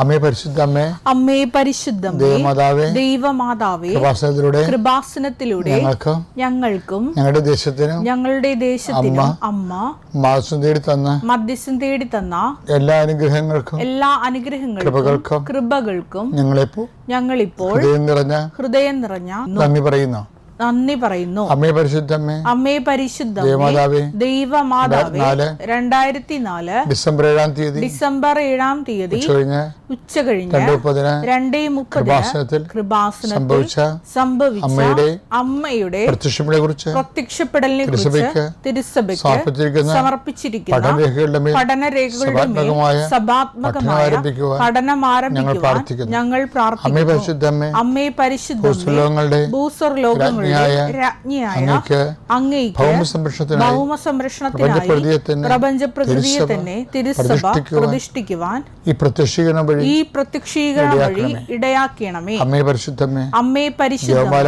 അമ്മേ പരിശുദ്ധമ്മേ, അമ്മേ പരിശുദ്ധമ്മേ, ദൈവമാതാവേ, ദൈവമാതാവേ, കൃപാസനത്തിലൂടെ ഞങ്ങൾക്കും ഞങ്ങളുടെ ദേശത്തിനും അമ്മ മധ്യസ്ഥം തേടി തന്ന എല്ലാ അനുഗ്രഹങ്ങൾക്കും കൃപകൾക്കും ഞങ്ങളിപ്പോൾ ഹൃദയം നിറഞ്ഞ നന്ദി പറയുന്നു. അമ്മേ പരിശുദ്ധമ്മേ, അമ്മേ പരിശുദ്ധമ്മേ, ദൈവമാതാവേ, 2004 ഡിസംബർ 7-ാം തീയതി ഉച്ചകഴിഞ്ഞ് 2:30 കൃപാസനത്തിൽ സംഭവിച്ച അമ്മയുടെ പ്രത്യക്ഷപ്പെടലിനെ കുറിച്ച് തിരുസഭയ്ക്ക് സമർപ്പിച്ചിരിക്കുന്ന പഠനരേഖകളുടെ മേൽ സഭാത്മകമായ പഠനം ആരംഭിക്കുവാൻ ഞങ്ങൾ പ്രാർത്ഥിക്കുന്നു. അമ്മേ പരിശുദ്ധമ്മേ, ഭൂസ്വർലോകങ്ങളുടെ രാജ്ഞിയായ അങ്ങേയ്ക്ക് ഭൗമസംരക്ഷണത്തിനായി പ്രപഞ്ചപ്രകൃതിയെ തന്നെ തിരുസഭ പ്രതിഷ്ഠിക്കുവാൻ ഈ പ്രത്യക്ഷീകരണം വഴി ഇടയാക്കണമേ. അമ്മേ പരിശുദ്ധമ്മേ, അമ്മേ പരിശുദ്ധമ്മേ,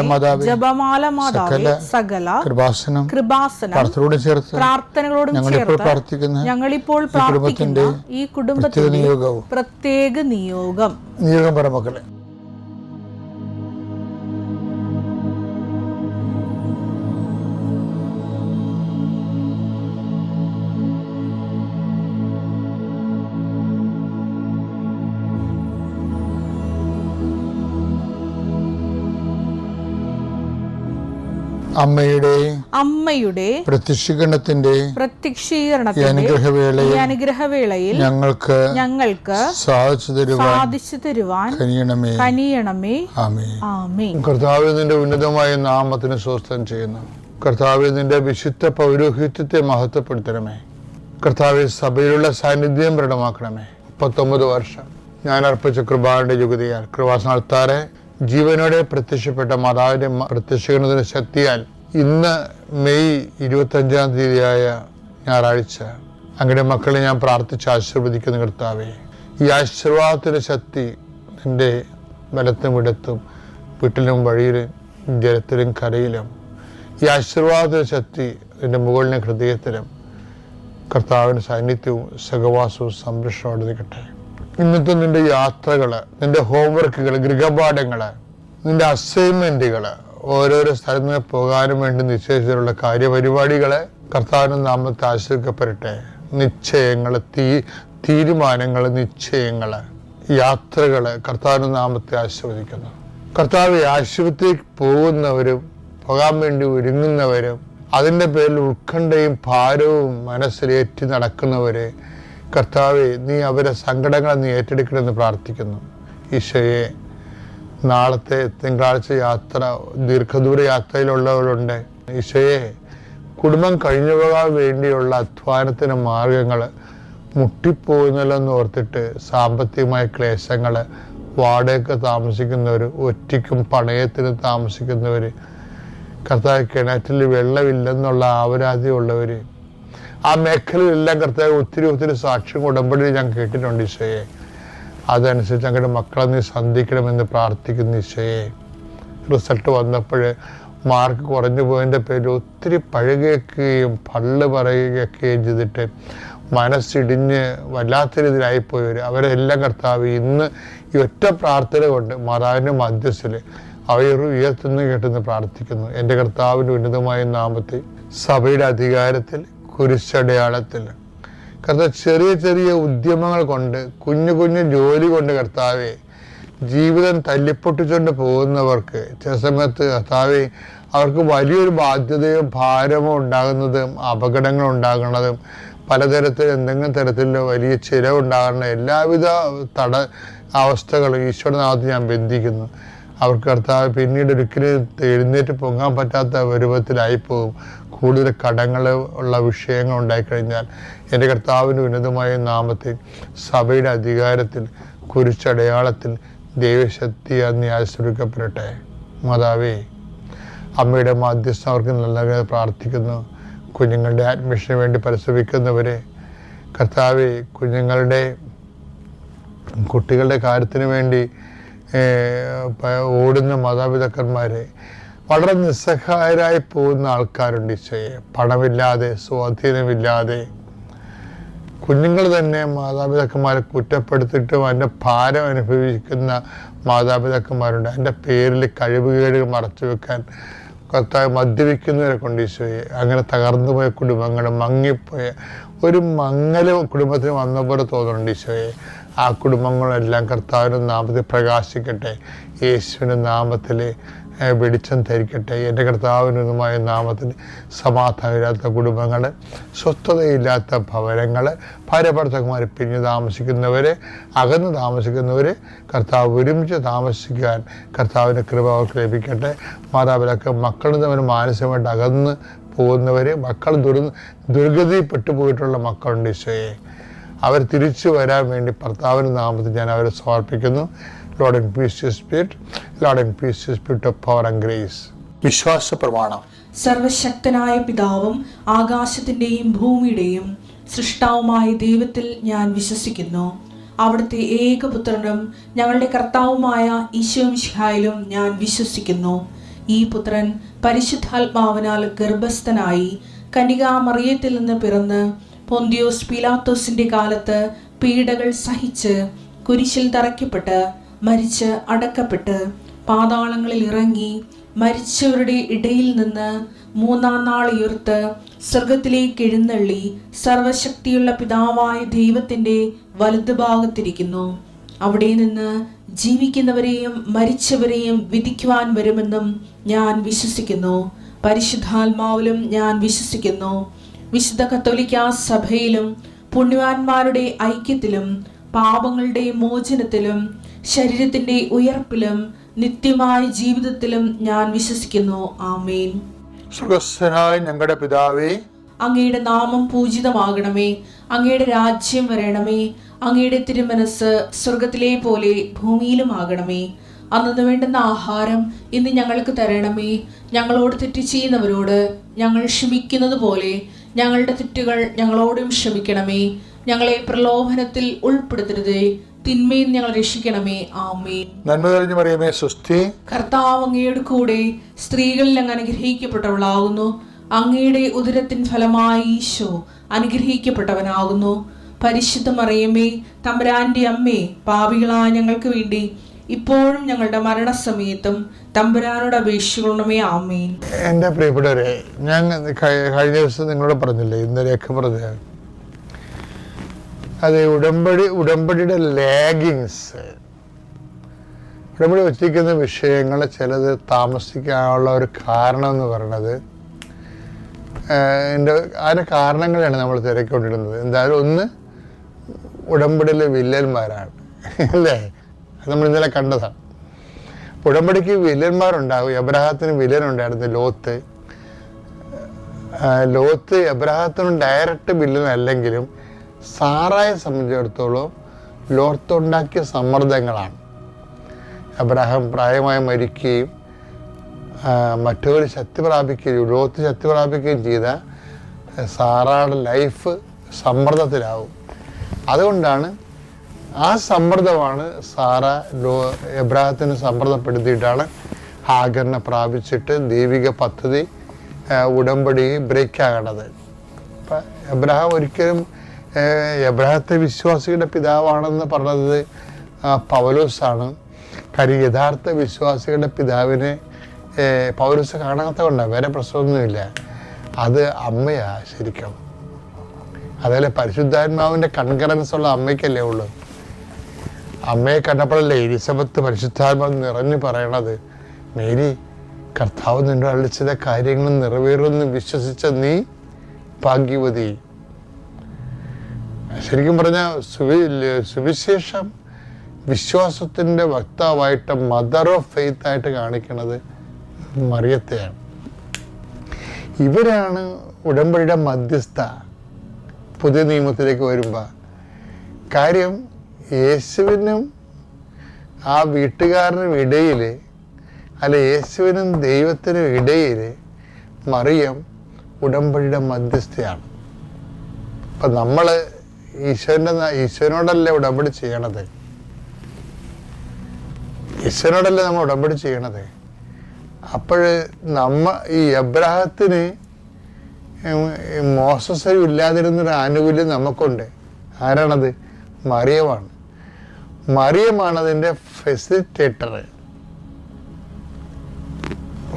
ജപമാല മാതാവേ, സകല കൃപാസനം പ്രാർത്ഥനകളോടും ചേർത്ത് ഞങ്ങളിപ്പോൾ പ്രാർത്ഥിക്കുന്ന ഈ കുടുംബത്തിന്റെ പ്രത്യേക നിയോഗം മക്കളെ. അമ്മയുടെ പ്രത്യക്ഷീകരണത്തിന്റെ അനുഗ്രഹവേളയിൽ ഞങ്ങൾക്ക് സാധിച്ചു തരുവാൻ കനിയണമേ. ആമേൻ. കർത്താവേ, നിന്റെ ഉന്നതമായ നാമത്തിന് സ്തോത്രം ചെയ്യുന്നു. കർത്താവേ, നിന്റെ വിശുദ്ധ പൗരോഹിത്യത്തെ മഹത്വപ്പെടുത്തണമേ. കർത്താവേ, സഭയിലുള്ള സാന്നിധ്യം ദൃഢമാക്കണമേ. 39 വർഷം ഞാൻ അർപ്പിച്ച കൃപാന്റെ യുഗതിയാൽ കൃപാസനത്താറെ ജീവനോടെ പ്രത്യക്ഷപ്പെട്ട മാതാവിന്റെ പ്രത്യക്ഷീകരണത്തിന്റെ ശക്തിയാൽ ഇന്ന് മെയ് 25-ാം തീയതിയായ ഞായറാഴ്ച അങ്ങയുടെ മക്കളെ ഞാൻ പ്രാർത്ഥിച്ച് ആശീർവദിക്കുന്ന കർത്താവേ, ഈ ആശീർവാദത്തിന്റെ ശക്തി നിന്റെ വലത്തും ഇടത്തും വീട്ടിലും വഴിയിലും ജലത്തിലും കരയിലും ഈ ആശീർവാദത്തിന്റെ ശക്തി നിന്റെ മുകളിലെ ഹൃദയത്തിലും കർത്താവിന്റെ സാന്നിധ്യവും സഹവാസവും സംരക്ഷണോടെ നിൽക്കട്ടെ. ഇന്നത്തെ നിന്റെ യാത്രകള്, നിന്റെ ഹോംവർക്കുകൾ, ഗൃഹപാഠങ്ങള്, നിന്റെ അസൈൻമെന്റുകള്, ഓരോരോ സ്ഥലത്ത് പോകാനും വേണ്ടി നിശ്ചയിച്ചിട്ടുള്ള കാര്യപരിപാടികളെ കർത്താവിന്റെ നാമത്തെ ആശ്രയിക്കപ്പെടട്ടെ. നിശ്ചയങ്ങള്, തീരുമാനങ്ങള്, നിശ്ചയങ്ങള്, യാത്രകള് കർത്താവിന്റെ നാമത്തെ ആശീർവദിക്കുന്നു. കർത്താവ് ആശുപത്രിക്ക് പോകുന്നവരും പോകാൻ വേണ്ടി ഒരുങ്ങുന്നവരും അതിൻ്റെ പേരിൽ ഉത്കണ്ഠയും ഭാരവും മനസ്സിലേറ്റി നടക്കുന്നവരെ കർത്താവെ, നീ അവരെ സങ്കടങ്ങളെ നീ ഏറ്റെടുക്കണമെന്ന് പ്രാർത്ഥിക്കുന്നു. ഈശോയെ, നാളത്തെ തിങ്കളാഴ്ച യാത്ര, ദീർഘദൂര യാത്രയിലുള്ളവരുണ്ട്. ഈശോയെ, കുടുംബം കഴിഞ്ഞു പോകാൻ വേണ്ടിയുള്ള അധ്വാനത്തിന് മാർഗങ്ങൾ മുട്ടിപ്പോകുന്നല്ലെന്ന് ഓർത്തിട്ട് സാമ്പത്തികമായ ക്ലേശങ്ങൾ, വാടകയ്ക്ക് താമസിക്കുന്നവർ, ഒറ്റയ്ക്കും പണയത്തിന് താമസിക്കുന്നവർ, കർത്താവ് കിണറ്റിൽ വെള്ളമില്ലെന്നുള്ള ആവരാതിയുള്ളവർ, ആ മേഖലയിലെല്ലാം കർത്താവ് ഒത്തിരി സാക്ഷ്യം ഉടമ്പടി ഞാൻ കേട്ടിട്ടുണ്ട്. ഈശോയെ, അതനുസരിച്ച് ഞങ്ങളുടെ മക്കളെ നീ സന്ധിക്കണമെന്ന് പ്രാർത്ഥിക്കുന്നു. ഈശോയെ, റിസൾട്ട് വന്നപ്പോൾ മാർക്ക് കുറഞ്ഞു പോയതിൻ്റെ പേരിൽ ഒത്തിരി പഴകുകയും പള്ള് പറയുകയൊക്കെയും ചെയ്തിട്ട് മനസ്സിടിഞ്ഞ് വല്ലാത്ത രീതിയിലായിപ്പോയവർ, അവരെല്ലാം കർത്താവ് ഇന്ന് ഈ ഒറ്റ പ്രാർത്ഥന കൊണ്ട് മാതാവിൻ്റെ മധ്യസ്ഥിൽ അവർ ഉയർത്തുന്നു കേട്ടെന്ന് പ്രാർത്ഥിക്കുന്നു. എൻ്റെ കർത്താവിൻ്റെ ഉന്നതമായ നാമത്തിൽ സഭയുടെ അധികാരത്തിൽ കുരിശടയാളത്തിൽ കർത്താവ് ചെറിയ ഉദ്യമങ്ങൾ കൊണ്ട്, കുഞ്ഞു ജോലി കൊണ്ട് കർത്താവെ ജീവിതം തല്ലിപ്പൊട്ടിച്ചുകൊണ്ട് പോകുന്നവർക്ക് ചില സമയത്ത് കർത്താവെ അവർക്ക് വലിയൊരു ബാധ്യതയോ ഭാരമോ ഉണ്ടാകുന്നതും അപകടങ്ങൾ ഉണ്ടാകുന്നതും പലതരത്തിൽ എന്തെങ്കിലും തരത്തിലുള്ള വലിയ ചിലവുണ്ടാകുന്ന എല്ലാവിധ അവസ്ഥകളും ഈശോയുടെ നാമത്തിൽ ഞാൻ ബന്ധിക്കുന്നു. അവർക്ക് കർത്താവ് പിന്നീട് ഒരിക്കലും എഴുന്നേറ്റ് പൊങ്ങാൻ പറ്റാത്ത രൂപത്തിലായിപ്പോകും. കൂടുതൽ കടങ്ങൾ ഉള്ള വിഷയങ്ങൾ ഉണ്ടായിക്കഴിഞ്ഞാൽ എൻ്റെ കർത്താവിൻ്റെ ഉന്നതമായ നാമത്തിൽ സഭയുടെ അധികാരത്തിൽ കുരിശടയാളത്തിൽ ദൈവശക്തിയാൽ നീ ആശ്രയിക്കപ്പെടട്ടെ. മാതാവേ, അമ്മയുടെ മാധ്യസ്ഥം അവർക്ക് നല്ല പ്രാർത്ഥിക്കുന്നു. കുഞ്ഞുങ്ങളുടെ അഡ്മിഷന് വേണ്ടി പരിശ്രമിക്കുന്നവരെ കർത്താവേ, കുട്ടികളുടെ കാര്യത്തിന് വേണ്ടി ഓടുന്ന മാതാപിതാക്കന്മാരെ, വളരെ നിസ്സഹായരായി പോകുന്ന ആൾക്കാരുണ്ട് ഈശോയെ. പണമില്ലാതെ, സ്വാധീനമില്ലാതെ കുഞ്ഞുങ്ങൾ തന്നെ മാതാപിതാക്കന്മാരെ കുറ്റപ്പെടുത്തിയിട്ടും അതിൻ്റെ ഭാരം അനുഭവിക്കുന്ന മാതാപിതാക്കന്മാരുണ്ട്. അതിൻ്റെ പേരിൽ കഴിവുകേടുകൾ മറച്ചു വെക്കാൻ കർത്താവ് മദ്യപിക്കുന്നവരെ കൊണ്ട് ഈശോയെ, അങ്ങനെ തകർന്നു പോയ കുടുംബങ്ങൾ, മങ്ങിപ്പോയ ഒരു മങ്ങൽ കുടുംബത്തിന് വന്ന പോലെ തോന്നുന്നുണ്ട് ഈശോയെ. ആ കുടുംബങ്ങളെല്ലാം കർത്താവിൻ്റെ നാമത്തിൽ പ്രകാശിക്കട്ടെ. യേശുവിൻ്റെ നാമത്തിൽ വെളിച്ചം ധരിക്കട്ടെ. എൻ്റെ കർത്താവിനുമായ നാമത്തിൽ സമാധാനമില്ലാത്ത കുടുംബങ്ങൾ, സ്വസ്ഥതയില്ലാത്ത ഭവനങ്ങൾ, ഭാര്യഭർത്താക്കന്മാർ പിരിഞ്ഞ് താമസിക്കുന്നവർ, അകന്ന് താമസിക്കുന്നവർ, കർത്താവ് ഒരുമിച്ച് താമസിക്കാൻ കർത്താവിൻ്റെ കൃപ അവർക്ക് ലഭിക്കട്ടെ. മാതാപിതാക്കൾ മക്കളും തമ്മിൽ മാനസികമായിട്ട് അകന്ന് പോകുന്നവർ, മക്കൾ ദുർഗതിപ്പെട്ടു പോയിട്ടുള്ള മക്കളുണ്ട് ഈശോയെ. അവർ തിരിച്ചു വരാൻ വേണ്ടി കർത്താവിൻ്റെ നാമത്തിൽ ഞാൻ അവരെ സമർപ്പിക്കുന്നു. Lord, increase your spirit. Lord, increase your spirit of power and grace. വിശ്വാസ പ്രമാണം. സർവശക്തനായ പിതാവും ആകാശത്തിന്റെയും ഭൂമിയുടെയും സൃഷ്ടാവുമായ ദൈവത്തിൽ ഞാൻ വിശ്വസിക്കുന്നു. അവിടുത്തെ ഏകപുത്രനും ഞങ്ങളുടെ കർത്താവുമായ ഈശോമിശിഹായിലും ഞാൻ വിശ്വസിക്കുന്നു. ഈ പുത്രൻ പരിശുദ്ധാത്മാവിനാൽ ഗർഭസ്ഥനായി കന്യകാമറിയത്തിൽ നിന്ന് പിറന്ന് പൊന്തിയോസ് പീലാത്തോസിന്റെ കാലത്ത് പീഡകൾ സഹിച്ച് കുരിശിൽ തറയ്ക്കപ്പെട്ട് മരിച്ച് അടക്കപ്പെട്ട് പാതാളങ്ങളിൽ ഇറങ്ങി മരിച്ചവരുടെ ഇടയിൽ നിന്ന് മൂന്നാം നാൾ ഉയർത്ത് സ്വർഗത്തിലേക്ക് എഴുന്നള്ളി സർവശക്തിയുള്ള പിതാവായ ദൈവത്തിന്റെ വലതുഭാഗത്തിരിക്കുന്നു. അവിടെ നിന്ന് ജീവിക്കുന്നവരെയും മരിച്ചവരെയും വിധിക്കുവാൻ വരുമെന്നും ഞാൻ വിശ്വസിക്കുന്നു. പരിശുദ്ധാത്മാവിലും ഞാൻ വിശ്വസിക്കുന്നു. വിശുദ്ധ കത്തോലിക്കാ സഭയിലും പുണ്യവാന്മാരുടെ ഐക്യത്തിലും പാപങ്ങളുടെ മോചനത്തിലും ശരീരത്തിന്റെ ഉയർപ്പിലും നിത്യമായ ജീവിതത്തിലും ഞാൻ വിശ്വസിക്കുന്നു. ആമേൻ. സ്വർഗ്ഗസ്ഥനായ ഞങ്ങളുടെ പിതാവേ, അങ്ങയുടെ നാമം പൂജിതമാകണമേ. അങ്ങയുടെ രാജ്യം വരണമേ. അങ്ങയുടെ തിരുമനസ് സ്വർഗത്തിലെ പോലെ ഭൂമിയിലുമാകണമേ. അന്നു വേണ്ടുന്ന ആഹാരം ഇന്ന് ഞങ്ങൾക്ക് തരണമേ. ഞങ്ങളോട് തെറ്റ് ചെയ്യുന്നവരോട് ഞങ്ങൾ ക്ഷമിക്കുന്നത് പോലെ ഞങ്ങളുടെ തെറ്റുകൾ ഞങ്ങളോടും ക്ഷമിക്കണമേ. ഞങ്ങളെ പ്രലോഭനത്തിൽ ഉൾപ്പെടുത്തരുതേ, തിന്മയിൽ ഞങ്ങൾ രക്ഷിക്കണമേ. ആമേൻ. നന്മ നിറഞ്ഞ മറിയമേ, സ്വസ്തി. കർത്താവ് അങ്ങയുടെ കൂടെ സ്ത്രീകളിൽ അങ്ങ് അനുഗ്രഹിക്കപ്പെട്ടവളാകുന്നു. അങ്ങയുടെ ഉദരത്തിൻ ഫലമായി ഈശോ അനുഗ്രഹിക്കപ്പെട്ടവനാകുന്നു. പരിശുദ്ധ മറിയമേ, തമ്പുരാന്റെ അമ്മേ, പാപികളായ ഞങ്ങൾക്ക് വേണ്ടി ഇപ്പോഴും ഞങ്ങളുടെ മരണസമയത്തും തമ്പുരാനോട് അപേക്ഷിക്കണമേ. ആമേൻ. എൻ്റെ പ്രിയപ്പെട്ടവരെ, ഞാൻ കഴിഞ്ഞ ദിവസം നിങ്ങളോട് പറഞ്ഞില്ലേ, ഇന്നലെയൊക്കെ പറഞ്ഞ അത് ഉടമ്പടിയുടെ ലാഗിങ്സ്, ഉടമ്പടി വച്ചിരിക്കുന്ന വിഷയങ്ങൾ ചിലത് താമസിക്കാനുള്ള ഒരു കാരണം എന്ന് പറയുന്നത് അതിൻ്റെ കാരണങ്ങളാണ് നമ്മൾ തിരക്കൊണ്ടിരുന്നത്. എന്തായാലും ഒന്ന് ഉടമ്പടിയിലെ വില്ലന്മാരാണ്, അല്ലേ? അത് നമ്മൾ ഇന്നലെ കണ്ടതാണ്. ഉടമ്പടിക്ക് വില്ലന്മാരുണ്ടാകും. എബ്രഹാത്തിന് വില്ലനുണ്ടായിരുന്നു, ലോത്ത് എബ്രഹാത്തിന് ഡയറക്റ്റ് വില്ലനല്ലെങ്കിലും സാറായെ സംബന്ധിച്ചിടത്തോളം ലോത്തുണ്ടാക്കിയ സമ്മർദ്ദങ്ങളാണ്. എബ്രഹാം പ്രായമായി മരിക്കുകയും മറ്റൊരു ശക്തി പ്രാപിക്കുകയും ലോത്ത് ശക്തി പ്രാപിക്കുകയും ചെയ്ത സാറയുടെ ലൈഫ് സമ്മർദ്ദത്തിലാവും. അതുകൊണ്ടാണ് ആ സമ്മർദ്ദമാണ് സാറ എബ്രഹാത്തിന് സമ്മർദ്ദപ്പെടുത്തിയിട്ടാണ് ഹാഗറിനെ പ്രാപിച്ചിട്ട് ദൈവിക പദ്ധതി ഉടമ്പടി ബ്രേക്കാകണത്. അപ്പം എബ്രഹാം ഒരിക്കലും എബ്രഹാത്തെ വിശ്വാസികളുടെ പിതാവാണെന്ന് പറഞ്ഞത് പൗലോസാണ്. കാര്യം യഥാർത്ഥ വിശ്വാസികളുടെ പിതാവിനെ പൗലോസ് കാണാത്ത കൊണ്ടാണ്, വേറെ പ്രശ്നമൊന്നുമില്ല. അത് അമ്മയാ ശരിക്കും. അതേപോലെ പരിശുദ്ധാത്മാവിൻ്റെ കൺകറൻസ് ഉള്ള അമ്മയ്ക്കല്ലേ ഉള്ളൂ. അമ്മയെ കണ്ടപ്പോഴല്ലേ എലിസബത്ത് പരിശുദ്ധാത്മാവ് നിറഞ്ഞു പറയണത്, മേരി, കർത്താവ് നിന്റെ അളിച്ചത കാര്യങ്ങൾ നിറവേറുമെന്ന് വിശ്വസിച്ച നീ ഭാഗ്യവതി. ശരിക്കും പറഞ്ഞാൽ സുവിശേഷം വിശ്വാസത്തിൻ്റെ വക്താവായിട്ട്, മദർ ഓഫ് ഫെയ്ത്ത് ആയിട്ട് കാണിക്കുന്നത് മറിയത്തെയാണ്. ഇവരാണ് ഉടമ്പടിയുടെ മധ്യസ്ഥ പുതിയ നിയമത്തിലേക്ക് വരുമ്പോൾ. കാര്യം യേശുവിനും ആ വീട്ടുകാരനും ഇടയിൽ, അല്ല യേശുവിനും ദൈവത്തിനും ഇടയിൽ മറിയം ഉടമ്പടിയുടെ മധ്യസ്ഥയാണ്. അപ്പം നമ്മൾ ഈശോനോടല്ലേ ഉടമ്പടി ചെയ്യണത്, ഈശോനോടല്ലേ നമ്മൾ ഉടമ്പടി ചെയ്യണത്. അപ്പോൾ ഈ എബ്രഹാത്തിന് മോസസ് ഇല്ലാതിരുന്നൊരു ആനുകൂല്യം നമുക്കുണ്ട്. ആരാണത്? മറിയമാണ്. മറിയമാണ് അതിൻ്റെ ഫെസിലിറ്റേറ്റർ,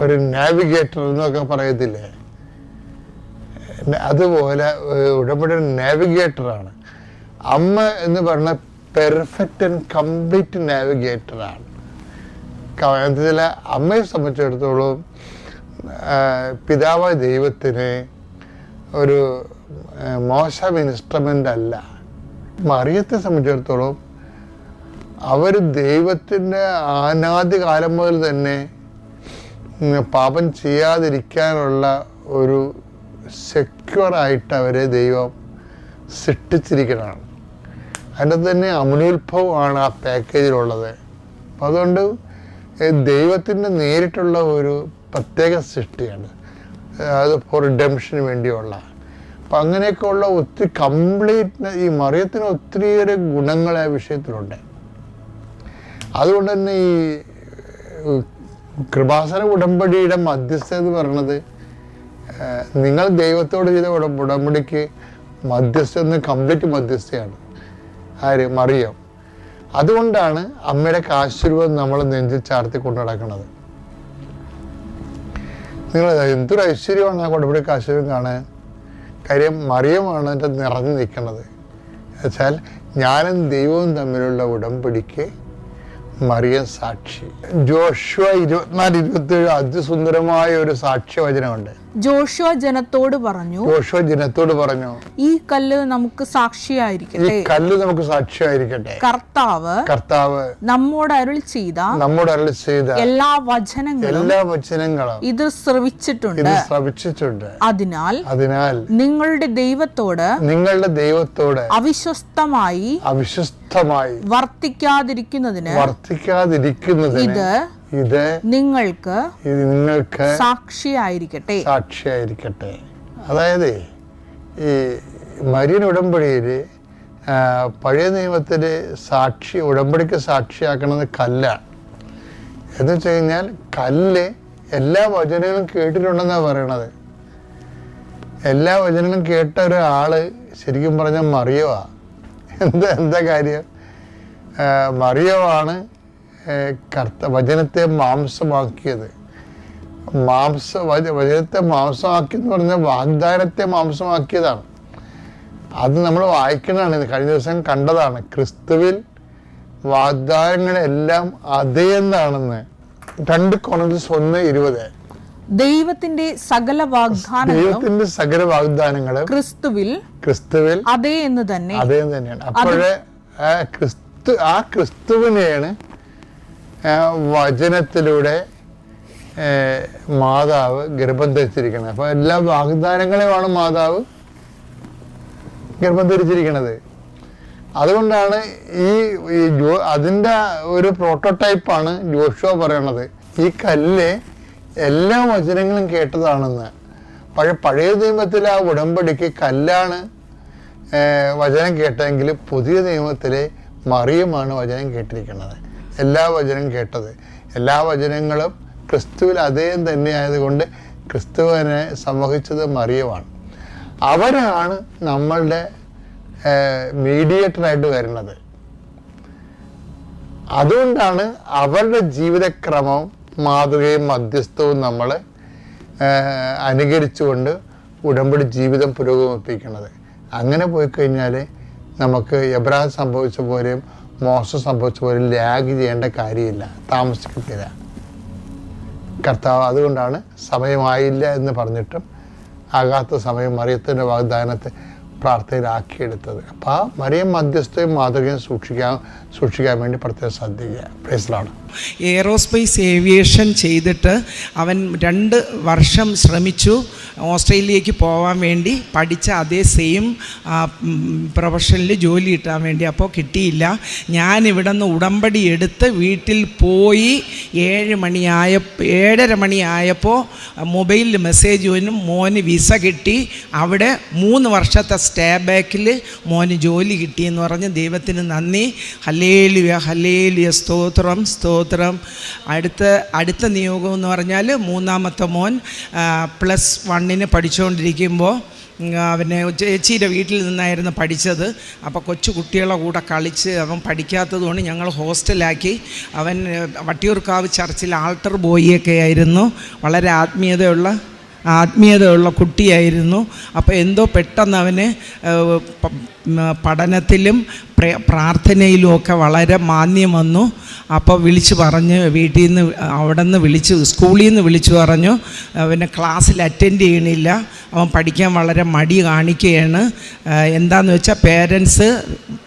ഒരു നാവിഗേറ്റർ എന്നൊക്കെ പറയത്തില്ലേ, അതുപോലെ ഉടമ്പടി നാവിഗേറ്ററാണ്. അമ്മ എന്ന് പറഞ്ഞ പെർഫെക്റ്റ് ആൻഡ് കംപ്ലീറ്റ് നാവിഗേറ്ററാണ്. ചില അമ്മയെ സംബന്ധിച്ചിടത്തോളം പിതാവായ ദൈവത്തിന് ഒരു മോശം ഇൻസ്ട്രുമെൻ്റ് അല്ല. മറിയത്തെ സംബന്ധിച്ചിടത്തോളം അവർ ദൈവത്തിൻ്റെ അനാദി കാലം മുതൽ തന്നെ പാപം ചെയ്യാതിരിക്കാനുള്ള ഒരു സെക്യൂറായിട്ട് അവരെ ദൈവം സൃഷ്ടിച്ചിരിക്കുന്നതാണ്. അതിൻ്റെ തന്നെ അമലോത്ഭവമാണ് ആ പാക്കേജിലുള്ളത്. അപ്പം അതുകൊണ്ട് ദൈവത്തിൻ്റെ നേരിട്ടുള്ള ഒരു പ്രത്യേക സൃഷ്ടിയാണ് അത്, ഫോർ റിഡംഷന് വേണ്ടിയുള്ള. അപ്പം അങ്ങനെയൊക്കെയുള്ള ഒത്തിരി കംപ്ലീറ്റ് ഈ മറിയത്തിന് ഒത്തിരിയേറെ ഗുണങ്ങൾ ആ വിഷയത്തിലുണ്ട്. അതുകൊണ്ട് തന്നെ ഈ കൃപാസന ഉടമ്പടിയുടെ മധ്യസ്ഥ എന്ന് പറയുന്നത്, നിങ്ങൾ ദൈവത്തോട് ചെയ്ത ഉടമ്പടിക്ക് മധ്യസ്ഥ എന്ന് കംപ്ലീറ്റ് മധ്യസ്ഥയാണ്. ആര്? മറിയം. അതുകൊണ്ടാണ് അമ്മയുടെ ആശീർവാദം നമ്മൾ നെഞ്ചിൽ ചാർത്തി കൊണ്ടു നടക്കുന്നത്. നിങ്ങൾ എന്തൊരു ഐശ്വര്യമാണ് ആ ഉടമ്പടിക്ക് ആശീർവാദം കാണാൻ. കാര്യം മറിയമാണ് അതിൻ്റെ നിറഞ്ഞു നിൽക്കുന്നത്. എന്നുവെച്ചാൽ ഞാനും ദൈവവും തമ്മിലുള്ള ഉടമ്പടിക്ക് മറിയം സാക്ഷി. ജോഷുവ 24:27 അതിസുന്ദരമായ ഒരു സാക്ഷ്യവചനമുണ്ട്. ജോഷുവ ജനത്തോട് പറഞ്ഞു, ഈ കല്ല് നമുക്ക് സാക്ഷിയായിരിക്കട്ടെ, കർത്താവ് നമ്മോട് അരുളി ചെയ്ത എല്ലാ വചനങ്ങളും ഇത് ശ്രവിച്ചിട്ടുണ്ട്. അതിനാൽ നിങ്ങളുടെ ദൈവത്തോട് അവിശ്വസ്തമായി വർത്തിക്കാതിരിക്കുന്നതിന് ഇത് നിങ്ങൾക്ക് സാക്ഷിയായിരിക്കട്ടെ. അതായത് ഈ മരിയൻ ഉടമ്പടിയിൽ പഴയ നിയമത്തിൽ ഉടമ്പടിക്ക് സാക്ഷിയാക്കുന്നത് കല്ലാണ്. എന്ന് വെച്ച് കഴിഞ്ഞാൽ കല്ല് എല്ലാ വചനങ്ങളും കേട്ടിട്ടുണ്ടെന്നാണ് പറയണത്. എല്ലാ വചനങ്ങളും കേട്ട ഒരാള് ശരിക്കും പറഞ്ഞാൽ മറിയവാ. എന്താ കാര്യം? മറിയവാണ് വചനത്തെ മാംസമാക്കിയത്. വചനത്തെ മാംസമാക്കിയെന്ന് പറഞ്ഞാൽ വാഗ്ദാനത്തെ മാംസമാക്കിയതാണ്. അത് നമ്മൾ വായിക്കുന്നതാണ്. കഴിഞ്ഞ ദിവസം കണ്ടതാണ്. ക്രിസ്തുവിൽ വാഗ്ദാനങ്ങളെല്ലാം അതേ എന്നാണെന്ന് 2 Corinthians 1:20. ദൈവത്തിന്റെ സകല വാഗ്ദാനങ്ങളും ക്രിസ്തുവിൽ അതേ എന്ന് തന്നെയാണ്. അപ്പോഴേ ആ ക്രിസ്തുവിനെയാണ് വചനത്തിലൂടെ മാതാവ് ഗർഭം ധരിച്ചിരിക്കുന്നത്. അപ്പൊ എല്ലാ വാഗ്ദാനങ്ങളെയുമാണ് മാതാവ് ഗർഭം ധരിച്ചിരിക്കുന്നത്. അതുകൊണ്ടാണ് അതിൻ്റെ ഒരു പ്രോട്ടോടൈപ്പാണ് ജോഷുവ പറയണത്. ഈ കല്ല് എല്ലാ വചനങ്ങളും കേട്ടതാണെന്ന്. പഴയ നിയമത്തിലെ ആ ഉടമ്പടിക്ക് കല്ലാണ് വചനം കേട്ടെങ്കിൽ പുതിയ നിയമത്തിലെ മറിയമാണ് വചനം കേട്ടിരിക്കുന്നത്. എല്ലാ വചനം കേട്ടത്, എല്ലാ വചനങ്ങളും ക്രിസ്തുവിൽ അതേ തന്നെ ആയതുകൊണ്ട് ക്രിസ്തുവിനെ സംവഹിച്ചത് മറിയമാണ്. അവരാണ് നമ്മളുടെ മീഡിയേറ്ററായിട്ട് വരുന്നത്. അതുകൊണ്ടാണ് അവരുടെ ജീവിതക്രമം, മാതൃകയും മധ്യസ്ഥവും നമ്മൾ അനുകരിച്ചുകൊണ്ട് ഉടമ്പടി ജീവിതം പുരോഗമിപ്പിക്കുന്നത്. അങ്ങനെ പോയി കഴിഞ്ഞാൽ നമുക്ക് എബ്രഹാം സംഭവിച്ച പോലെയും മോശം സംഭവിച്ച പോലെയും ലാഗ് ചെയ്യേണ്ട കാര്യമില്ല, താമസിക്കത്തില്ല. കർത്താവ് അതുകൊണ്ടാണ് സമയമായില്ല എന്ന് പറഞ്ഞിട്ടും ആകാത്ത സമയം മറിയത്തിൻ്റെ വാഗ്ദാനത്തെ പ്രാർത്ഥനയിലാക്കിയെടുത്തത്. അപ്പോൾ ആ മറിയം മധ്യസ്ഥയും മാതൃകയും സൂക്ഷിക്കാൻ വേണ്ടി പ്രത്യേകം ശ്രദ്ധിക്കുക. പ്രൈസിലാണ്. എയറോസ്പേസ് ഏവിയേഷൻ ചെയ്തിട്ട് അവൻ 2 വർഷം ശ്രമിച്ചു ഓസ്ട്രേലിയക്ക് പോകാൻ വേണ്ടി, പഠിച്ച അതേ സെയിം പ്രൊഫഷനിൽ ജോലി കിട്ടാൻ വേണ്ടി. അപ്പോൾ കിട്ടിയില്ല. ഞാൻ ഇവിടെ നിന്ന് ഉടമ്പടി എടുത്ത് വീട്ടിൽ പോയി 7:30 മണിയായപ്പോൾ മൊബൈലിൽ മെസ്സേജ് വരും, മോന് വിസ കിട്ടി, അവിടെ 3 വർഷത്തെ സ്റ്റേ ബാക്കിൽ മോന് ജോലി കിട്ടിയെന്ന് പറഞ്ഞ് ദൈവത്തിന് നന്ദി. ഹല്ലേലൂയ ഹല്ലേലൂയ, സ്തോത്രം സ്തോത്രം. അടുത്ത നിയോഗം എന്ന് പറഞ്ഞാൽ 3ാമത്തെ മോൻ +1 പഠിച്ചുകൊണ്ടിരിക്കുമ്പോൾ അവനെ ചേച്ചിയുടെ വീട്ടിൽ നിന്നായിരുന്നു പഠിച്ചത്. അപ്പോൾ കൊച്ചു കുട്ടികളെ കൂടെ കളിച്ച് അവൻ പഠിക്കാത്തതുകൊണ്ട് ഞങ്ങൾ ഹോസ്റ്റലാക്കി. അവൻ വട്ടിയൂർക്കാവ് ചർച്ചിൽ ആൾട്ടർ ബോയിയൊക്കെ ആയിരുന്നു. വളരെ ആത്മീയതയുള്ള കുട്ടിയായിരുന്നു. അപ്പോൾ എന്തോ പെട്ടെന്ന് അവന് പഠനത്തിലും പ്രാർത്ഥനയിലുമൊക്കെ വളരെ മാന്യം വന്നു. അപ്പോൾ വിളിച്ചു പറഞ്ഞ് വീട്ടിൽ നിന്ന് അവിടെ നിന്ന് സ്കൂളിൽ നിന്ന് വിളിച്ചു പറഞ്ഞു അവനെ ക്ലാസ്സിൽ അറ്റൻഡ് ചെയ്യണില്ല, അവൻ പഠിക്കാൻ വളരെ മടി കാണിക്കുകയാണ്. എന്താണെന്ന് വെച്ചാൽ പേരൻസ്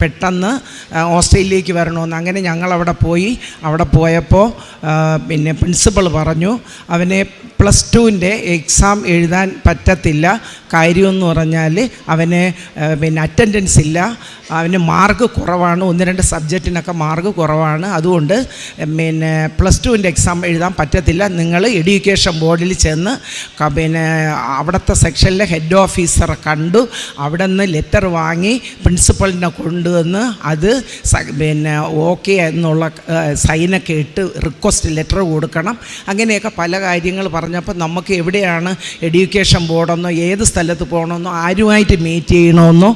പെട്ടെന്ന് ഓസ്ട്രേലിയയിലേക്ക് വരണമെന്ന്. അങ്ങനെ ഞങ്ങളവിടെ പോയി. അവിടെ പോയപ്പോൾ പിന്നെ പ്രിൻസിപ്പൾ പറഞ്ഞു അവനെ +2ൻ്റെ എക്സാം എഴുതാൻ പറ്റത്തില്ല. കാര്യമെന്ന് പറഞ്ഞാൽ അവന് പിന്നെ അറ്റൻഡൻസ് ഇല്ല, അവന് മാർക്ക് കുറവാണ്, 1-2 സബ്ജക്റ്റിനൊക്കെ മാർക്ക് കുറവാണ്. അതുകൊണ്ട് പിന്നെ +2ൻ്റെ എക്സാം എഴുതാൻ പറ്റത്തില്ല. നിങ്ങൾ എഡ്യൂക്കേഷൻ ബോർഡിൽ ചെന്ന് പിന്നെ അവിടുത്തെ സെക്ഷനിലെ ഹെഡ് ഓഫീസറെ കണ്ടു, അവിടെ നിന്ന് ലെറ്റർ വാങ്ങി പ്രിൻസിപ്പളിനെ കൊണ്ടുവന്ന് അത് പിന്നെ ഓക്കെ എന്നുള്ള സൈനൊക്കെ ഇട്ട് റിക്വസ്റ്റ് ലെറ്റർ കൊടുക്കണം. അങ്ങനെയൊക്കെ പല കാര്യങ്ങൾ പറഞ്ഞപ്പോൾ നമുക്ക് എവിടെയാണ് എഡ്യൂക്കേഷൻ ബോർഡെന്നോ ഏത് സ്ഥലത്ത് പോകണമെന്നോ ആരുമായിട്ട് മീറ്റ് ചെയ്യണമെന്നോ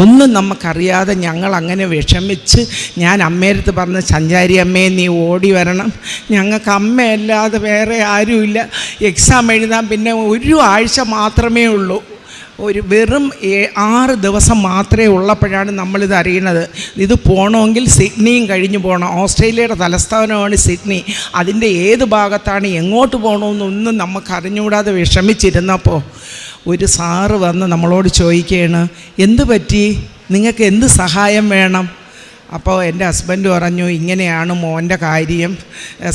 ഒന്നും നമുക്കറിയാതെ ഞങ്ങൾ അങ്ങനെ വിഷമിച്ച് ഞാൻ അമ്മയടുത്ത് പറഞ്ഞ് സഞ്ചാരി അമ്മേ നീ ഓടി വരണം, ഞങ്ങൾക്ക് അമ്മയല്ലാതെ വേറെ ആരുമില്ല, എക്സാം എഴുതാൻ പിന്നെ 1 ആഴ്ച മാത്രമേ ഉള്ളൂ, വെറും 6 ദിവസം മാത്രമേ ഉള്ളപ്പോഴാണ് നമ്മളിത് അറിയണത്. ഇത് പോകണമെങ്കിൽ സിഡ്നിയും കഴിഞ്ഞ് പോകണം. ഓസ്ട്രേലിയയുടെ തലസ്ഥാനമാണ് സിഡ്നി. അതിൻ്റെ ഏത് ഭാഗത്താണ് എങ്ങോട്ട് പോകണമെന്നൊന്നും നമുക്ക് അറിഞ്ഞുകൂടാതെ വിഷമിച്ചിരുന്നപ്പോൾ ഒരു സാറ് വന്ന് നമ്മളോട് ചോദിക്കുകയാണ്, എന്ത് പറ്റി, നിങ്ങൾക്ക് എന്ത് സഹായം വേണം? അപ്പോൾ എൻ്റെ ഹസ്ബൻഡ് പറഞ്ഞു ഇങ്ങനെയാണ് മോൻ്റെ കാര്യം,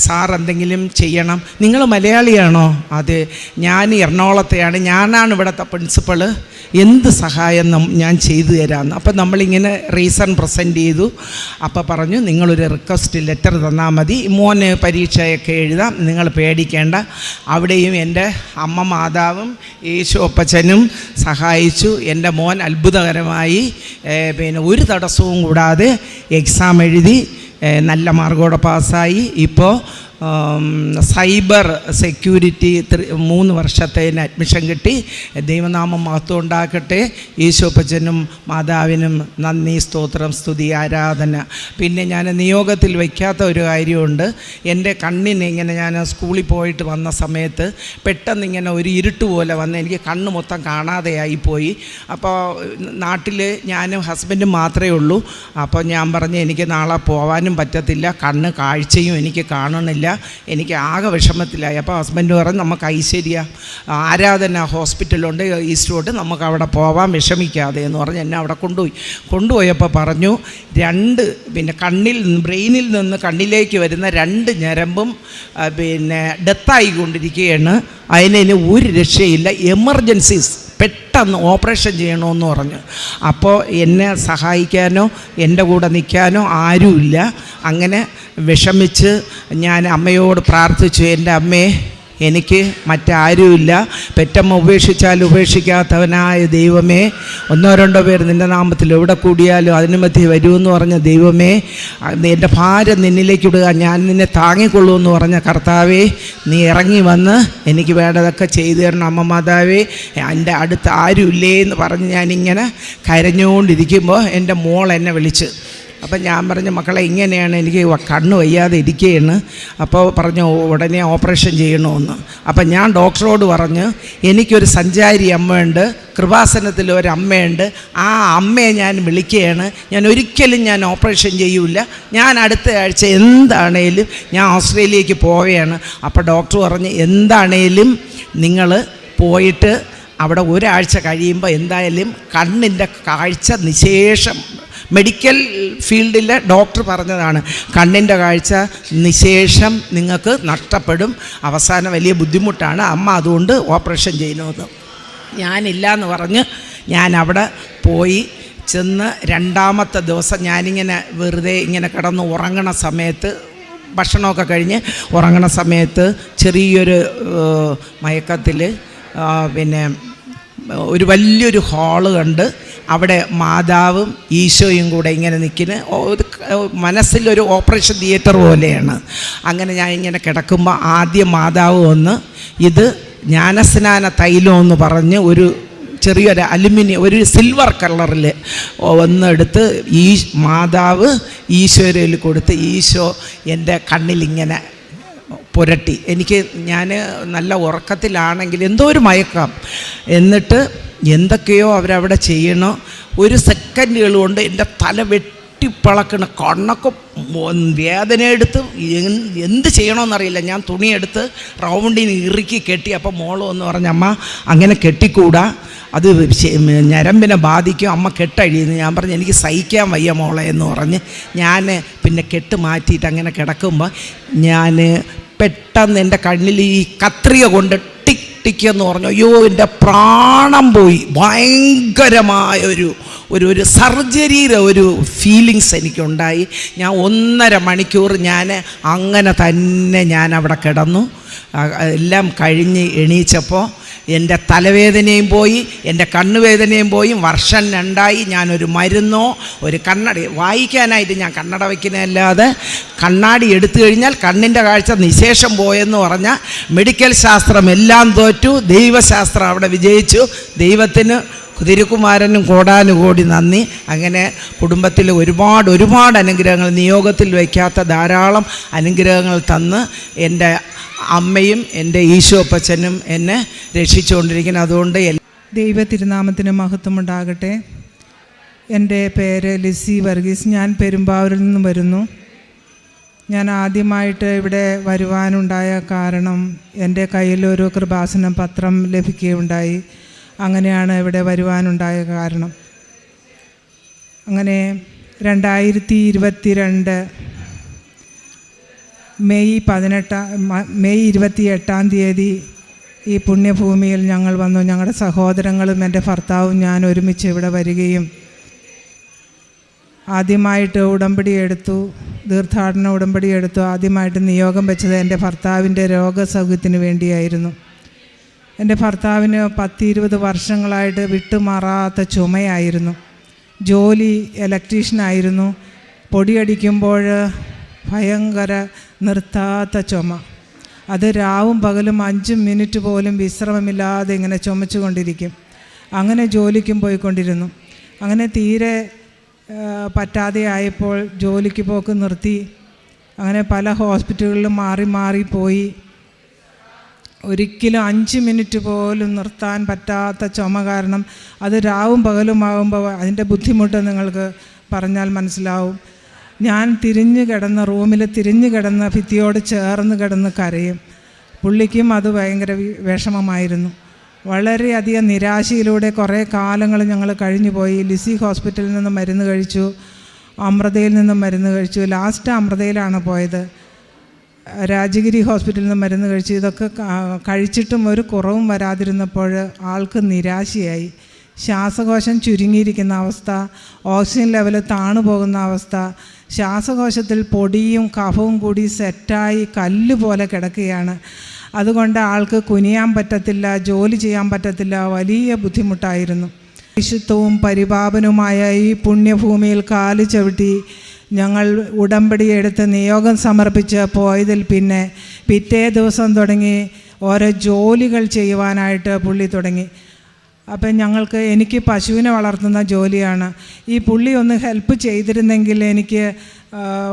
സാർ എന്തെങ്കിലും ചെയ്യണം. നിങ്ങൾ മലയാളിയാണോ? അതെ, ഞാൻ എറണാകുളത്തെയാണ്, ഞാനാണ് ഇവിടുത്തെ പ്രിൻസിപ്പള്, എന്ത് സഹായം ഞാൻ ചെയ്തു തരാമെന്ന്. അപ്പം നമ്മളിങ്ങനെ റീസൺ പ്രസൻറ്റ് ചെയ്തു. അപ്പോൾ പറഞ്ഞു നിങ്ങളൊരു റിക്വസ്റ്റ് ലെറ്റർ തന്നാൽ മതി, മോന് പരീക്ഷയൊക്കെ എഴുതാം, നിങ്ങൾ പേടിക്കേണ്ട. അവിടെയും എൻ്റെ അമ്മ മാതാവും യേശു അപ്പച്ചനും സഹായിച്ചു. എൻ്റെ മോൻ അത്ഭുതകരമായി പിന്നെ ഒരു തടസ്സവും കൂടാതെ എക്സാം എഴുതി നല്ല മാർക്കോടെ പാസ്സായി. ഇപ്പോൾ സൈബർ സെക്യൂരിറ്റി 3 വർഷത്തേന് അഡ്മിഷൻ കിട്ടി. ദൈവനാമം മഹത്വം ഉണ്ടാക്കട്ടെ. യേശുപ്പച്ചനും മാതാവിനും നന്ദി, സ്തോത്രം, സ്തുതി, ആരാധന. പിന്നെ ഞാൻ നിയോഗത്തിൽ വയ്ക്കാത്ത ഒരു കാര്യമുണ്ട്. എൻ്റെ കണ്ണിന് ഇങ്ങനെ ഞാൻ സ്കൂളിൽ പോയിട്ട് വന്ന സമയത്ത് പെട്ടെന്ന് ഇങ്ങനെ ഒരു ഇരുട്ട് പോലെ വന്ന് എനിക്ക് കണ്ണ് മൊത്തം കാണാതെയായിപ്പോയി. അപ്പോൾ നാട്ടിൽ ഞാനും ഹസ്ബൻഡും മാത്രമേ ഉള്ളൂ. അപ്പോൾ ഞാൻ പറഞ്ഞു എനിക്ക് നാളെ പോകാനും പറ്റത്തില്ല, കണ്ണ് കാഴ്ചയും എനിക്ക് കാണണില്ല, എനിക്ക് ആകെ വിഷമത്തിലായി. അപ്പോൾ ഹസ്ബൻഡ് പറഞ്ഞു നമുക്ക് ഐശ്വര്യ ആരാധന ഹോസ്പിറ്റലുണ്ട് ഈസ്റ്റ്വുഡ്, നമുക്ക് അവിടെ പോവാൻ, വിഷമിക്കാതെ എന്ന് പറഞ്ഞ് എന്നെ അവിടെ കൊണ്ടുപോയപ്പോൾ പറഞ്ഞു 2 പിന്നെ ബ്രെയിനിൽ നിന്ന് കണ്ണിലേക്ക് വരുന്ന 2 ഞരമ്പും പിന്നെ ഡെത്തായിക്കൊണ്ടിരിക്കുകയാണ്, അതിന് ഒരു രക്ഷയില്ല, എമർജൻസീസ് പെട്ടെന്ന് ഓപ്പറേഷൻ ചെയ്യണമെന്ന് പറഞ്ഞു. അപ്പോൾ എന്നെ സഹായിക്കാനോ എൻ്റെ കൂടെ നിൽക്കാനോ ആരുമില്ല. അങ്ങനെ വിഷമിച്ച് ഞാൻ അമ്മയോട് പ്രാർത്ഥിച്ചു, എൻ്റെ അമ്മേ എനിക്ക് മറ്റാരുമില്ല, പെറ്റമ്മ ഉപേക്ഷിച്ചാൽ ഉപേക്ഷിക്കാത്തവനായ ദൈവമേ, 1-2 പേർ നിൻ്റെ നാമത്തിൽ എവിടെ കൂടിയാലും അതിന് മധ്യേ വരുമെന്ന് പറഞ്ഞ ദൈവമേ, എൻ്റെ ഭാരം നിന്നിലേക്ക് ഇടുക, ഞാൻ നിന്നെ താങ്ങിക്കൊള്ളുമെന്ന് പറഞ്ഞ കർത്താവേ, നീ ഇറങ്ങി വന്ന് എനിക്ക് വേണ്ടതൊക്കെ ചെയ്തു തരണം അമ്മ മാതാവേ, എൻ്റെ അടുത്ത് ആരുമില്ലേ എന്ന് പറഞ്ഞ് ഞാനിങ്ങനെ കരഞ്ഞുകൊണ്ടിരിക്കുമ്പോൾ എൻ്റെ മോൾ എന്നെ വിളിച്ച്. അപ്പം ഞാൻ പറഞ്ഞു മക്കളെ ഇങ്ങനെയാണ്, എനിക്ക് കണ്ണ് വയ്യാതെ ഇരിക്കുകയാണ്. അപ്പോൾ പറഞ്ഞു ഉടനെ ഓപ്പറേഷൻ ചെയ്യണമെന്ന്. അപ്പം ഞാൻ ഡോക്ടറോട് പറഞ്ഞു എനിക്കൊരു സഞ്ചാരി അമ്മയുണ്ട്, കൃപാസനത്തിൽ ഒരമ്മയുണ്ട്, ആ അമ്മയെ ഞാൻ വിളിക്കുകയാണ്, ഞാൻ ഒരിക്കലും ഓപ്പറേഷൻ ചെയ്യൂല, ഞാൻ അടുത്ത ആഴ്ച എന്താണേലും ഞാൻ ഓസ്ട്രേലിയക്ക് പോവുകയാണ്. അപ്പോൾ ഡോക്ടർ പറഞ്ഞ് എന്താണേലും നിങ്ങൾ പോയിട്ട് അവിടെ 1 ആഴ്ച കഴിയുമ്പോൾ എന്തായാലും കണ്ണിൻ്റെ കാഴ്ച നിശേഷം, മെഡിക്കൽ ഫീൽഡിലെ ഡോക്ടർ പറഞ്ഞതാണ്, കണ്ണിൻ്റെ കാഴ്ച നിശേഷം നിങ്ങൾക്ക് നഷ്ടപ്പെടും, അവസാനം വലിയ ബുദ്ധിമുട്ടാണ് അമ്മ, അതുകൊണ്ട് ഓപ്പറേഷൻ ചെയ്യണമെന്ന്. ഞാനില്ല എന്ന് പറഞ്ഞ് ഞാൻ അവിടെ പോയി ചെന്ന് 2-ാമത്തെ ദിവസം ഞാനിങ്ങനെ വെറുതെ ഇങ്ങനെ കിടന്ന് ഉറങ്ങണ സമയത്ത്, ഭക്ഷണമൊക്കെ കഴിഞ്ഞ് ഉറങ്ങണ സമയത്ത് ചെറിയൊരു മയക്കത്തിൽ പിന്നെ ഒരു വലിയൊരു ഹാള് കണ്ട് അവിടെ മാതാവും ഈശോയും കൂടെ ഇങ്ങനെ നിൽക്കുന്ന മനസ്സിലൊരു ഓപ്പറേഷൻ തിയേറ്റർ പോലെയാണ്. അങ്ങനെ ഞാൻ ഇങ്ങനെ കിടക്കുമ്പോൾ ആദ്യം മാതാവ് വന്ന് ഇത് ജ്ഞാനസ്നാന തൈലം എന്ന് പറഞ്ഞ് ഒരു ചെറിയൊരു അലുമിനിയം ഒരു സിൽവർ കളറിൽ ഒന്നെടുത്ത് ഈ മാതാവ് ഈശോയിൽ കൊടുത്ത് ഈശോ എൻ്റെ കണ്ണിലിങ്ങനെ പുരട്ടി. ഞാൻ നല്ല ഉറക്കത്തിലാണെങ്കിൽ എന്തോ ഒരു മയക്കം, എന്നിട്ട് എന്തൊക്കെയോ അവരവിടെ ചെയ്യണോ, ഒരു സെക്കൻഡുകൾ കൊണ്ട് എൻ്റെ തല വെട്ടിപ്പളക്കണ, കണ്ണൊക്കെ വേദന എടുത്ത് എന്ത് ചെയ്യണമെന്നറിയില്ല. ഞാൻ തുണിയെടുത്ത് റൗണ്ടിന് ഇറുക്കി കെട്ടി. അപ്പോൾ മോള് എന്ന് പറഞ്ഞ, അമ്മ അങ്ങനെ കെട്ടിക്കൂടാ, അത് ഞരമ്പിനെ ബാധിക്കും, അമ്മ കെട്ടഴിയുന്നു. ഞാൻ പറഞ്ഞു എനിക്ക് സഹിക്കാൻ വയ്യ മോളെ എന്ന് പറഞ്ഞ് ഞാൻ പിന്നെ കെട്ട് മാറ്റിയിട്ട് അങ്ങനെ കിടക്കുമ്പോൾ ഞാൻ പെട്ടെന്ന് എൻ്റെ കണ്ണിൽ ഈ കത്രിക കൊണ്ട് ടിക് ടിക്ക് എന്ന് പറഞ്ഞു. അയ്യോ എൻ്റെ പ്രാണം പോയി. ഭയങ്കരമായ ഒരു സർജറിയുടെ ഒരു ഫീലിങ്സ് എനിക്കുണ്ടായി. ഞാൻ 1.5 മണിക്കൂർ അങ്ങനെ തന്നെ അവിടെ കിടന്നു. എല്ലാം കഴിഞ്ഞ് എണീച്ചപ്പോൾ എൻ്റെ തലവേദനയും പോയി, എൻ്റെ കണ്ണുവേദനയും പോയി. വർഷം 2 ഞാനൊരു മരുന്നോ ഒരു കണ്ണട വായിക്കാനായിട്ട് ഞാൻ കണ്ണട വയ്ക്കുന്നതല്ലാതെ കണ്ണാടി എടുത്തു കഴിഞ്ഞാൽ കണ്ണിൻ്റെ കാഴ്ച നിശേഷം പോയെന്ന് പറഞ്ഞാൽ മെഡിക്കൽ ശാസ്ത്രം എല്ലാം തോറ്റു, ദൈവശാസ്ത്രം അവിടെ വിജയിച്ചു. ദൈവത്തിന് തിരുക്കുമാരനും കോടാനുകോടി നന്ദി. അങ്ങനെ കുടുംബത്തിൽ ഒരുപാട് അനുഗ്രഹങ്ങൾ, നിയോഗത്തിൽ വയ്ക്കാത്ത ധാരാളം അനുഗ്രഹങ്ങൾ തന്ന് എൻ്റെ അമ്മയും എൻ്റെ ഈശോ അപ്പച്ചനും എന്നെ രക്ഷിച്ചുകൊണ്ടിരിക്കുന്നു. അതുകൊണ്ട് ദൈവ തിരുനാമത്തിന് മഹത്വമുണ്ടാകട്ടെ. എൻ്റെ പേര് ലിസി വർഗീസ്. ഞാൻ പെരുമ്പാവൂരിൽ നിന്ന് വരുന്നു. ഞാൻ ആദ്യമായിട്ട് ഇവിടെ വരുവാനുണ്ടായ കാരണം എൻ്റെ കയ്യിൽ ഒരു കൃപാസനം പത്രം ലഭിക്കുകയുണ്ടായി. അങ്ങനെയാണ് ഇവിടെ വരുവാനുണ്ടായ കാരണം. അങ്ങനെ 2022 മെയ് 28-ാം തീയതി ഈ പുണ്യഭൂമിയിൽ ഞങ്ങൾ വന്നു. ഞങ്ങളുടെ സഹോദരങ്ങളും എൻ്റെ ഭർത്താവും ഞാൻ ഒരുമിച്ച് ഇവിടെ വരികയും ആദ്യമായിട്ട് ഉടമ്പടി എടുത്തു, തീർത്ഥാടന ഉടമ്പടി എടുത്തു. ആദ്യമായിട്ട് നിയോഗം വെച്ചത് എൻ്റെ ഭർത്താവിൻ്റെ രോഗസൗഖ്യത്തിന് വേണ്ടിയായിരുന്നു. എൻ്റെ ഭർത്താവിന് 10-20 വർഷങ്ങളായിട്ട് വിട്ടുമാറാത്ത ചുമയായിരുന്നു. ജോലി ഇലക്ട്രീഷ്യനായിരുന്നു. പൊടിയടിക്കുമ്പോൾ ഭയങ്കര നിർത്താത്ത ചുമ. അത് രാവും പകലും 5 മിനിറ്റ് പോലും വിശ്രമമില്ലാതെ ഇങ്ങനെ ചുമച്ചുകൊണ്ടിരിക്കും. അങ്ങനെ ജോലിക്കും പോയിക്കൊണ്ടിരുന്നു. അങ്ങനെ തീരെ പറ്റാതെ ആയപ്പോൾ ജോലിക്ക് പോക്ക് നിർത്തി. അങ്ങനെ പല ഹോസ്പിറ്റലുകളിലും മാറി പോയി. ഒരിക്കലും 5 മിനിറ്റ് പോലും നിർത്താൻ പറ്റാത്ത ചുമ കാരണം അത് രാവും പകലുമാകുമ്പോൾ അതിൻ്റെ ബുദ്ധിമുട്ട് നിങ്ങൾക്ക് പറഞ്ഞാൽ മനസ്സിലാവും. ഞാൻ റൂമിൽ തിരിഞ്ഞു കിടന്ന ഭിത്തിയോട് ചേർന്ന് കിടന്ന് കരയും. പുള്ളിക്കും അത് ഭയങ്കര വിഷമമായിരുന്നു. വളരെയധികം നിരാശയിലൂടെ കുറേ കാലങ്ങൾ ഞങ്ങൾ കഴിഞ്ഞു പോയി. ലിസി ഹോസ്പിറ്റലിൽ നിന്ന് മരുന്ന് കഴിച്ചു, അമൃതയിൽ നിന്നും മരുന്ന് കഴിച്ചു. ലാസ്റ്റ് അമൃതയിലാണ് പോയത്. രാജഗിരി ഹോസ്പിറ്റലിൽ നിന്ന് മരുന്ന് കഴിച്ചു. ഇതൊക്കെ കഴിച്ചിട്ടും ഒരു കുറവും വരാതിരുന്നപ്പോൾ ആൾക്ക് നിരാശയായി. ശ്വാസകോശം ചുരുങ്ങിയിരിക്കുന്ന അവസ്ഥ, ഓക്സിജൻ ലെവൽ താണു പോകുന്ന അവസ്ഥ, ശ്വാസകോശത്തിൽ പൊടിയും കഫവും കൂടി സെറ്റായി കല്ല് പോലെ കിടക്കുകയാണ്. അതുകൊണ്ട് ആൾക്ക് കുനിയാൻ പറ്റത്തില്ല, ജോലി ചെയ്യാൻ പറ്റത്തില്ല. വലിയ ബുദ്ധിമുട്ടായിരുന്നു. വിശുദ്ധവും പരിപാവനുമായ ഈ പുണ്യഭൂമിയിൽ കാല് ചവിട്ടി ഞങ്ങൾ ഉടമ്പടി എടുത്ത് നിയോഗം സമർപ്പിച്ച് പോയതിൽ പിന്നെ പിറ്റേ ദിവസം തുടങ്ങി ഓരോ ജോലികൾ ചെയ്യുവാനായിട്ട് പുള്ളി തുടങ്ങി. അപ്പം എനിക്ക് പശുവിനെ വളർത്തുന്ന ജോലിയാണ്. ഈ പുള്ളി ഒന്ന് ഹെൽപ്പ് ചെയ്തിരുന്നെങ്കിൽ എനിക്ക്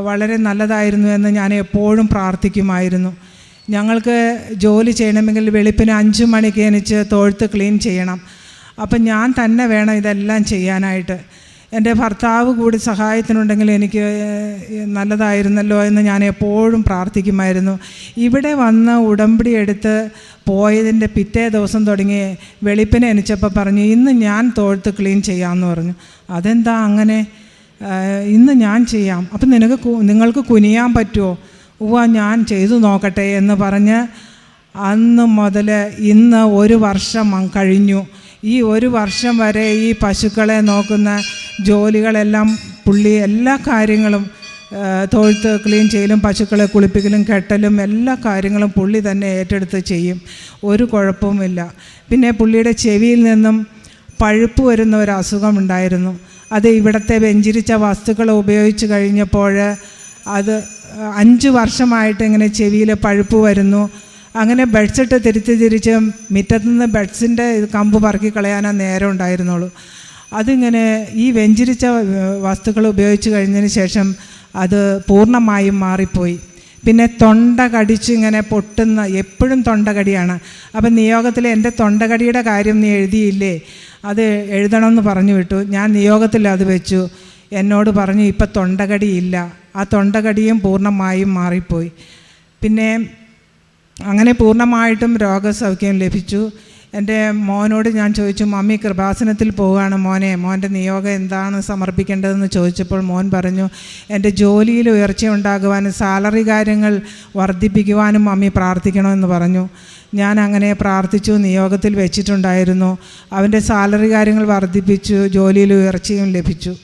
വളരെ നല്ലതായിരുന്നു എന്ന് ഞാൻ എപ്പോഴും പ്രാർത്ഥിക്കുമായിരുന്നു. ഞങ്ങൾക്ക് ജോലി ചെയ്യണമെങ്കിൽ വെളുപ്പിന് 5 മണിക്ക് എണീച്ച് തൊഴുത്ത് ക്ലീൻ ചെയ്യണം. അപ്പം ഞാൻ തന്നെ വേണം ഇതെല്ലാം ചെയ്യാനായിട്ട്. എൻ്റെ ഭർത്താവ് കൂടി സഹായത്തിനുണ്ടെങ്കിൽ എനിക്ക് നല്ലതായിരുന്നല്ലോ എന്ന് ഞാൻ എപ്പോഴും പ്രാർത്ഥിക്കുമായിരുന്നു. ഇവിടെ വന്ന് ഉടമ്പടി എടുത്ത് പോയതിൻ്റെ പിറ്റേ ദിവസം തുടങ്ങി വെളുപ്പിനെ എണീച്ചപ്പോൾ പറഞ്ഞു, ഇന്ന് ഞാൻ തൊഴുത്ത് ക്ലീൻ ചെയ്യാമെന്ന് പറഞ്ഞു. അതെന്താ അങ്ങനെ? ഇന്ന് ഞാൻ ചെയ്യാം. അപ്പം നിങ്ങൾക്ക് കുനിയാൻ പറ്റുമോ? ഞാൻ ചെയ്തു നോക്കട്ടെ എന്ന് പറഞ്ഞ് അന്ന് മുതൽ ഇന്ന് 1 വർഷം കഴിഞ്ഞു. ഈ 1 വർഷം വരെ ഈ പശുക്കളെ നോക്കുന്ന ജോലികളെല്ലാം പുള്ളി എല്ലാ കാര്യങ്ങളും തൊഴുത്ത് ക്ലീൻ ചെയ്യലും പശുക്കളെ കുളിപ്പിക്കലും കെട്ടലും എല്ലാ കാര്യങ്ങളും പുള്ളി തന്നെ ഏറ്റെടുത്ത് ചെയ്യും. ഒരു കുഴപ്പവുമില്ല. പിന്നെ പുള്ളിയുടെ ചെവിയിൽ നിന്നും പഴുപ്പ് വരുന്ന ഒരു അസുഖമുണ്ടായിരുന്നു. അത് ഇവിടുത്തെ വെഞ്ചിരിച്ച വസ്തുക്കൾ ഉപയോഗിച്ച് കഴിഞ്ഞപ്പോൾ അത് 5 വർഷമായിട്ട് ഇങ്ങനെ ചെവിയിൽ പഴുപ്പ് വരുന്നു. അങ്ങനെ ബെഡ്സിട്ട് തിരിച്ച് മുറ്റത്തുനിന്ന് ബെഡ്സിൻ്റെ കമ്പ് പറക്കി കളയാനാണ് നേരം ഉണ്ടായിരുന്നുള്ളൂ. അതിങ്ങനെ ഈ വെഞ്ചിരിച്ച വസ്തുക്കൾ ഉപയോഗിച്ച് കഴിഞ്ഞതിന് ശേഷം അത് പൂർണ്ണമായും മാറിപ്പോയി. പിന്നെ തൊണ്ട കടിച്ച് ഇങ്ങനെ പൊട്ടുന്ന, എപ്പോഴും തൊണ്ടകടിയാണ്. അപ്പം നിയോഗത്തിൽ എൻ്റെ തൊണ്ടകടിയുടെ കാര്യം നീ എഴുതിയില്ലേ, അത് എഴുതണമെന്ന് പറഞ്ഞു വിട്ടു. ഞാൻ നിയോഗത്തിൽ അത് വെച്ചു. എന്നോട് പറഞ്ഞു ഇപ്പം തൊണ്ടകടിയില്ല. ആ തൊണ്ടകടിയും പൂർണ്ണമായും മാറിപ്പോയി. പിന്നെ അങ്ങനെ പൂർണ്ണമായിട്ടും രോഗസൗഖ്യം ലഭിച്ചു. എൻ്റെ മോനോട് ഞാൻ ചോദിച്ചു, മമ്മി കൃപാസനത്തിൽ പോവുകയാണ് മോനെ, മോൻ്റെ നിയോഗം എന്താണ് സമർപ്പിക്കേണ്ടതെന്ന് ചോദിച്ചപ്പോൾ മോൻ പറഞ്ഞു, എൻ്റെ ജോലിയിൽ ഉയർച്ച ഉണ്ടാകുവാനും സാലറി കാര്യങ്ങൾ വർദ്ധിപ്പിക്കുവാനും മമ്മി പ്രാർത്ഥിക്കണമെന്ന് പറഞ്ഞു. ഞാൻ അങ്ങനെ പ്രാർത്ഥിച്ചു, നിയോഗത്തിൽ വെച്ചിട്ടുണ്ടായിരുന്നു. അവൻ്റെ സാലറി കാര്യങ്ങൾ വർദ്ധിപ്പിച്ചു, ജോലിയിൽ ഉയർച്ചയും ലഭിച്ചു.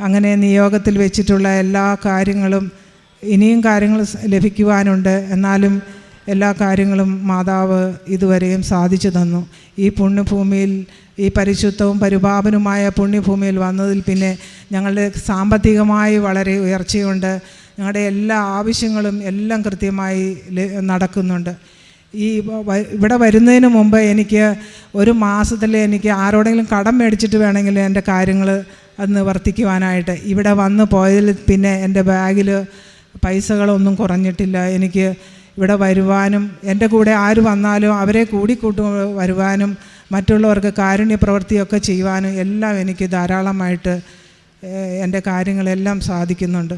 അങ്ങനെ നിയോഗത്തിൽ വെച്ചിട്ടുള്ള എല്ലാ കാര്യങ്ങളും, ഇനിയും കാര്യങ്ങൾ ലഭിക്കുവാനുണ്ട്, എന്നാലും എല്ലാ കാര്യങ്ങളും മാതാവ് ഇതുവരെയും സാധിച്ചു തന്നു. ഈ പുണ്യഭൂമിയിൽ, ഈ പരിശുദ്ധവും പരിപാവനുമായ പുണ്യഭൂമിയിൽ വന്നതിൽ പിന്നെ ഞങ്ങളുടെ സാമ്പത്തികമായി വളരെ ഉയർച്ചയുണ്ട്. ഞങ്ങളുടെ എല്ലാ ആവശ്യങ്ങളും എല്ലാം കൃത്യമായി നടക്കുന്നുണ്ട്. ഇവിടെ വരുന്നതിന് മുമ്പ് എനിക്ക് ഒരു മാസത്തിൽ എനിക്ക് ആരോടെങ്കിലും കടം മേടിച്ചിട്ട് വേണമെങ്കിൽ എൻ്റെ കാര്യങ്ങൾ അത് നിവർത്തിക്കുവാനായിട്ട്. ഇവിടെ വന്ന് പോയതിൽ പിന്നെ എൻ്റെ ബാഗിൽ പൈസകളൊന്നും കുറഞ്ഞിട്ടില്ല. എനിക്ക് ഇവിടെ വരുവാനും എൻ്റെ കൂടെ ആര് വന്നാലും അവരെ കൂടിക്കൂട്ടി വരുവാനും മറ്റുള്ളവർക്ക് കാരുണ്യ പ്രവൃത്തിയൊക്കെ ചെയ്യുവാനും എല്ലാം എനിക്ക് ധാരാളമായിട്ട് എൻ്റെ കാര്യങ്ങളെല്ലാം സാധിക്കുന്നുണ്ട്.